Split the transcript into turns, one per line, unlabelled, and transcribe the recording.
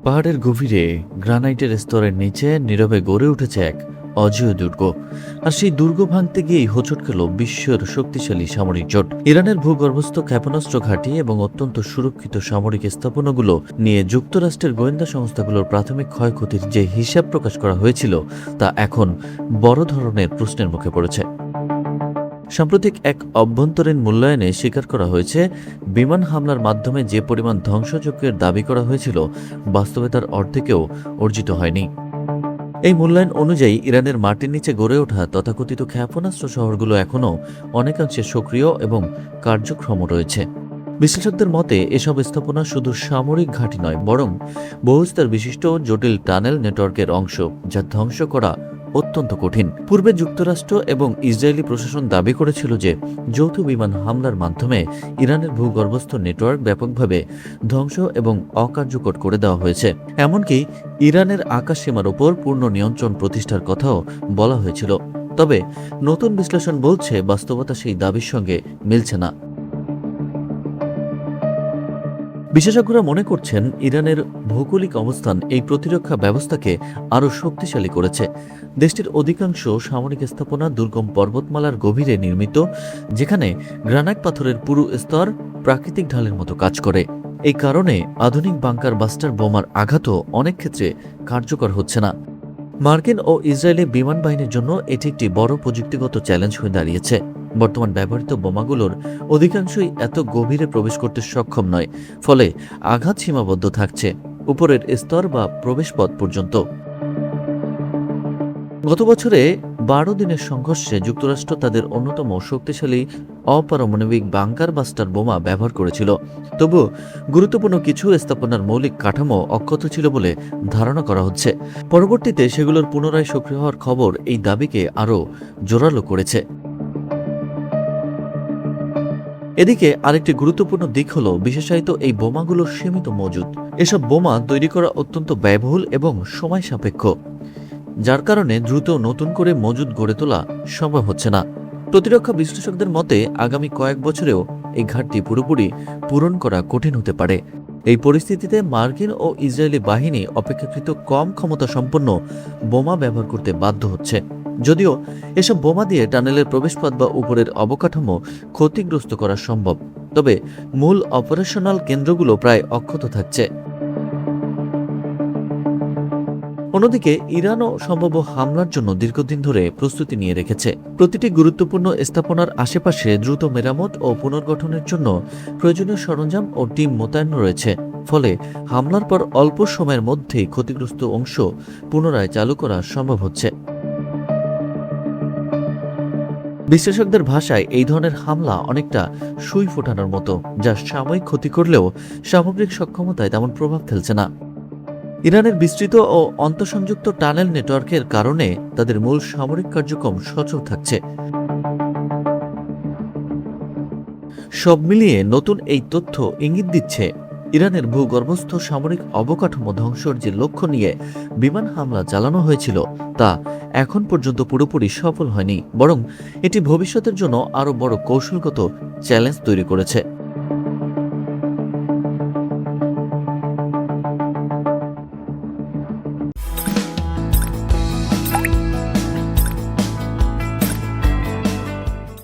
পাহাড়ের গভীরে গ্রানাইটের স্তরের নিচে নীরবে গড়ে উঠেছে এক অজেয় দুর্গ। আর সেই দুর্গ ভাঙতে গিয়েই হোঁচট খেল বিশ্বের শক্তিশালী সামরিক জোট। ইরানের ভূগর্ভস্থ ক্ষেপণাস্ত্র ঘাঁটি এবং অত্যন্ত সুরক্ষিত সামরিক স্থাপনাগুলো নিয়ে যুক্তরাষ্ট্রের গোয়েন্দা সংস্থাগুলোর প্রাথমিক ক্ষয়ক্ষতির যে হিসাব প্রকাশ করা হয়েছিল তা এখন বড় ধরনের প্রশ্নের মুখে পড়েছে। সাম্প্রতিক এক অভ্যন্তরীণ মূল্যায়নে স্বীকার করা হয়েছে, বিমান হামলার মাধ্যমে যে পরিমাণ ধ্বংসযজ্ঞের দাবি করা হয়েছিল বাস্তবে তার অর্ধেকেও অর্জিত হয়নি। এই মূল্যায়ন অনুযায়ী ইরানের মাটির নিচে গড়ে ওঠা তথাকথিত ক্ষেপণাস্ত্র শহরগুলো এখনও অনেকাংশে সক্রিয় এবং কার্যক্ষম রয়েছে। বিশ্লেষকদের মতে এসব স্থাপনা শুধু সামরিক ঘাঁটি নয়, বরং বহুস্তর বিশিষ্ট জটিল টানেল নেটওয়ার্কের অংশ, যা ধ্বংস করা অত্যন্ত কঠিন। পূর্বে যুক্তরাষ্ট্র এবং ইসরায়েলি প্রশাসন দাবি করেছিল যে যৌথ বিমান হামলার মাধ্যমে ইরানের ভূগর্ভস্থ নেটওয়ার্ক ব্যাপকভাবে ধ্বংস এবং অকার্যকর করে দেওয়া হয়েছে। এমনকি ইরানের আকাশসীমার ওপর পূর্ণ নিয়ন্ত্রণ প্রতিষ্ঠার কথাও বলা হয়েছিল। তবে নতুন বিশ্লেষণ বলছে বাস্তবতা সেই দাবির সঙ্গে মিলছে না। বিশেষজ্ঞরা মনে করছেন, ইরানের ভৌগোলিক অবস্থান এই প্রতিরক্ষা ব্যবস্থাকে আরও শক্তিশালী করেছে। দেশটির অধিকাংশ সামরিক স্থাপনা দুর্গম পর্বতমালার গভীরে নির্মিত, যেখানে গ্রানাইট পাথরের পুরু স্তর প্রাকৃতিক ঢালের মতো কাজ করে। এই কারণে আধুনিক বাংকার বাস্টার বোমার আঘাতও অনেক ক্ষেত্রে কার্যকর হচ্ছে না। মার্কিন ও ইসরায়েলি বিমান বাহিনীর জন্য এটি একটি বড় প্রযুক্তিগত চ্যালেঞ্জ হয়ে দাঁড়িয়েছে। বর্তমান ব্যবহৃত বোমাগুলোর অধিকাংশই এত গভীরে প্রবেশ করতে সক্ষম নয়, ফলে আঘাত সীমাবদ্ধ থাকছে উপরের স্তর বা প্রবেশপথ পর্যন্ত। গত বছরে 12 দিনের সংঘর্ষে যুক্তরাষ্ট্র তাদের অন্যতম শক্তিশালী অপারমাণবিক বাংকার বাস্টার বোমা ব্যবহার করেছিল। তবুও গুরুত্বপূর্ণ কিছু স্থাপনার মৌলিক কাঠামো অক্ষত ছিল বলে ধারণা করা হচ্ছে। পরবর্তীতে সেগুলোর পুনরায় সক্রিয় হওয়ার খবর এই দাবিকে আরও জোরালো করেছে। এদিকে আরেকটি গুরুত্বপূর্ণ দিক হল বিশেষায়িত এই বোমাগুলোর সীমিত মজুদ। এসব বোমা তৈরি করা অত্যন্ত ব্যয়বহুল এবং সময় সাপেক্ষ, যার কারণে দ্রুত নতুন করে মজুদ গড়ে তোলা সম্ভব হচ্ছে না। প্রতিরক্ষা বিশ্লেষকদের মতে আগামী কয়েক বছরেও এই ঘাটতি পুরোপুরি পূরণ করা কঠিন হতে পারে। এই পরিস্থিতিতে মার্কিন ও ইসরায়েলি বাহিনী অপেক্ষাকৃত কম ক্ষমতা সম্পন্ন বোমা ব্যবহার করতে বাধ্য হচ্ছে। যদিও এসব বোমা দিয়ে টানেলের প্রবেশপথ বা উপরের অবকাঠামো ক্ষতিগ্রস্ত করা সম্ভব, তবে মূল অপারেশনাল কেন্দ্রগুলো প্রায় অক্ষত থাকছে। অন্যদিকে ইরানও সম্ভাব্য হামলার জন্য দীর্ঘদিন ধরে প্রস্তুতি নিয়ে রেখেছে। প্রতিটি গুরুত্বপূর্ণ স্থাপনার আশেপাশে দ্রুত মেরামত ও পুনর্গঠনের জন্য প্রয়োজনীয় সরঞ্জাম ও টিম মোতায়েন রয়েছে। ফলে হামলার পর অল্প সময়ের মধ্যেই ক্ষতিগ্রস্ত অংশ পুনরায় চালু করা সম্ভব হচ্ছে। বিশ্লেষকদের ভাষায় এই ধরনের হামলা অনেকটা সুই ফোটানোর মতো, যা সাময়িক ক্ষতি করলেও সামগ্রিক সক্ষমতায় তেমন প্রভাব ফেলছে না। ইরানের বিস্তৃত ও আন্তঃসংযুক্ত টানেল নেটওয়ার্কের কারণে তাদের মূল সামরিক কার্যক্রম সচল থাকছে। সব মিলিয়ে নতুন এই তথ্য ইঙ্গিত দিচ্ছে, ইরানের ভূগর্ভস্থ সামরিক অবকাঠামো ধ্বংসের যে লক্ষ্য নিয়ে বিমান হামলা চালানো হয়েছিল তা এখন পর্যন্ত পুরোপুরি সফল হয়নি, বরং এটি ভবিষ্যতের জন্য আরও বড় কৌশলগত চ্যালেঞ্জ তৈরি করেছে।